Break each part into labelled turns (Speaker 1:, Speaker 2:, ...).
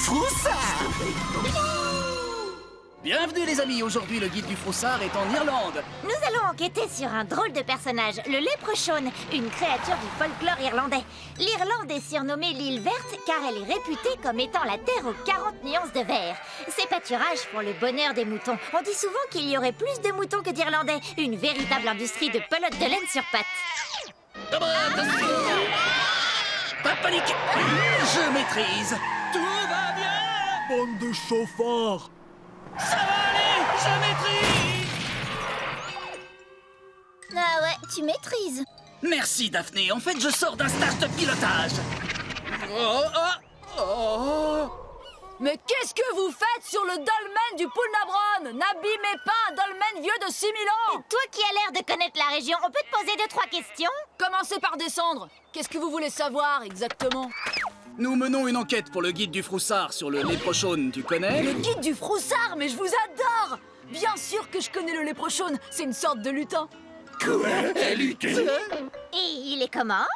Speaker 1: Froussard.
Speaker 2: Bienvenue les amis, aujourd'hui le guide du Froussard est en Irlande.
Speaker 3: Nous allons enquêter sur un drôle de personnage, le léprechaune, une créature du folklore irlandais. L'Irlande est surnommée l'île verte car elle est réputée comme étant la terre aux 40 nuances de vert. Ces pâturages font le bonheur des moutons. On dit souvent qu'il y aurait plus de moutons que d'Irlandais, une véritable industrie de pelotes de laine sur pattes.
Speaker 2: Pas de panique, je maîtrise. Tout va bien.
Speaker 1: Bande de chauffards.
Speaker 2: Ça va aller, je maîtrise.
Speaker 3: Ah ouais, tu maîtrises.
Speaker 2: Merci Daphné, en fait je sors d'un stage de pilotage. Oh, oh, oh.
Speaker 4: Mais qu'est-ce que vous faites sur le dolmen du Poulnabron? N'abîmez pas un dolmen vieux de 6000 ans.
Speaker 3: Toi qui as l'air de connaître la région, on peut te poser 2-3 questions?
Speaker 4: Commencez par descendre. Qu'est-ce que vous voulez savoir exactement?
Speaker 2: Nous menons une enquête pour le guide du Froussard sur le léprechaune, tu connais?
Speaker 4: Le guide du Froussard, mais je vous adore! Bien sûr que je connais le léprechaune, c'est une sorte de lutin.
Speaker 1: Quoi? Un lutin?
Speaker 3: Et il est comment?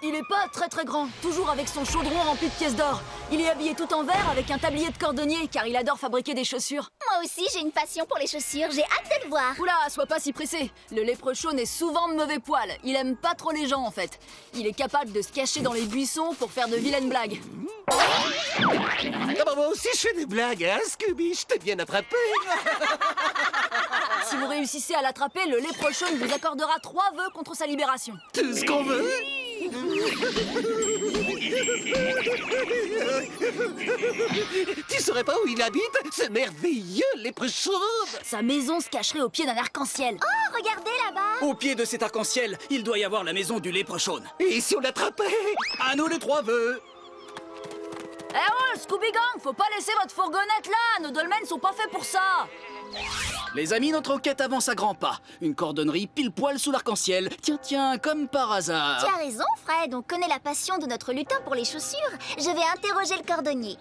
Speaker 4: Il est pas très grand, toujours avec son chaudron rempli de pièces d'or. Il est habillé tout en vert avec un tablier de cordonnier car il adore fabriquer des chaussures.
Speaker 3: Moi aussi, j'ai une passion pour les chaussures, j'ai hâte de le voir.
Speaker 4: Oula, sois pas si pressé. Le léprechaune est souvent de mauvais poil. Il aime pas trop les gens en fait. Il est capable de se cacher dans les buissons pour faire de vilaines blagues.
Speaker 1: Ah bah moi aussi je fais des blagues, hein, Scooby? Je t'ai bien attrapé.
Speaker 4: Si vous réussissez à l'attraper, le léprechaune vous accordera 3 vœux contre sa libération.
Speaker 1: Tout ce qu'on veut. Tu saurais pas où il habite? C'est merveilleux, léprechaune.
Speaker 4: Sa maison se cacherait au pied d'un arc-en-ciel.
Speaker 3: Oh, regardez là-bas.
Speaker 2: Au pied de cet arc-en-ciel, il doit y avoir la maison du léprechaune.
Speaker 1: Et si on l'attrapait?
Speaker 2: À nous les 3 vœux.
Speaker 4: Eh oh, Scooby-Gang, faut pas laisser votre fourgonnette là. Nos dolmens sont pas faits pour ça.
Speaker 2: Les amis, notre enquête avance à grands pas. Une cordonnerie pile poil sous l'arc-en-ciel. Tiens, comme par hasard.
Speaker 3: Tu as raison, Fred, on connaît la passion de notre lutin pour les chaussures. Je vais interroger le cordonnier.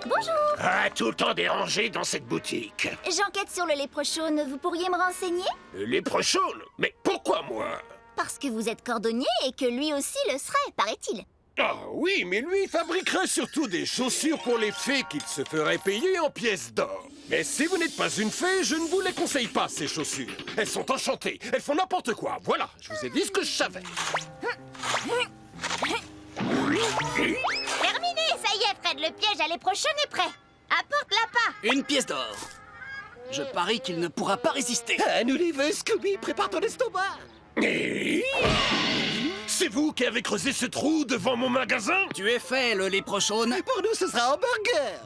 Speaker 3: Bonjour.
Speaker 5: Ah, tout le temps dérangé dans cette boutique.
Speaker 3: J'enquête sur le léprechaune, vous pourriez me renseigner?
Speaker 5: Léprechaune? Mais pourquoi moi?
Speaker 3: Parce que vous êtes cordonnier et que lui aussi le serait, paraît-il.
Speaker 5: Ah oui, mais lui fabriquerait surtout des chaussures pour les fées qu'il se ferait payer en pièces d'or. Mais si vous n'êtes pas une fée, je ne vous les conseille pas, ces chaussures. Elles sont enchantées, elles font n'importe quoi. Voilà, je vous ai dit ce que je savais.
Speaker 3: Terminé, ça y est, Fred, le piège à léprechaune est prêt. Apporte l'appât.
Speaker 2: Une pièce d'or. Je parie qu'il ne pourra pas résister.
Speaker 1: À nous les vœux, Scooby, prépare ton estomac.
Speaker 5: C'est vous qui avez creusé ce trou devant mon magasin?
Speaker 2: Tu es fait, le léprechaune.
Speaker 1: Pour nous, ce sera hamburger.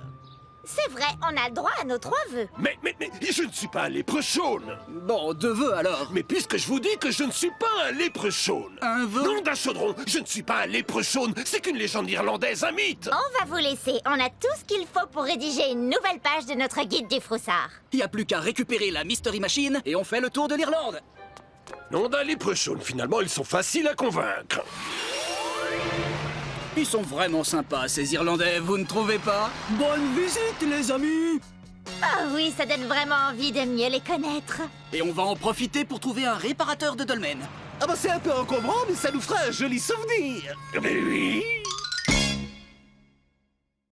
Speaker 3: C'est vrai, on a le droit à nos 3 vœux.
Speaker 5: Mais, je ne suis pas un léprechaune.
Speaker 2: Bon, 2 vœux alors.
Speaker 5: Mais puisque je vous dis que je ne suis pas un léprechaune.
Speaker 2: Un vœu?
Speaker 5: Nom d'un chaudron, je ne suis pas un léprechaune. C'est qu'une légende irlandaise, un mythe.
Speaker 3: On va vous laisser, on a tout ce qu'il faut pour rédiger une nouvelle page de notre guide du Froussard.
Speaker 2: Il n'y a plus qu'à récupérer la Mystery Machine et on fait le tour de l'Irlande.
Speaker 5: Nom d'un léprechaune, finalement, ils sont faciles à convaincre.
Speaker 2: Ils sont vraiment sympas, ces Irlandais, vous ne trouvez pas?
Speaker 1: Bonne visite, les amis.
Speaker 3: Ah oui, ça donne vraiment envie de mieux les connaître.
Speaker 2: Et on va en profiter pour trouver un réparateur de dolmen.
Speaker 1: Ah bah c'est un peu encombrant, mais ça nous fera un joli souvenir.
Speaker 5: Mais oui.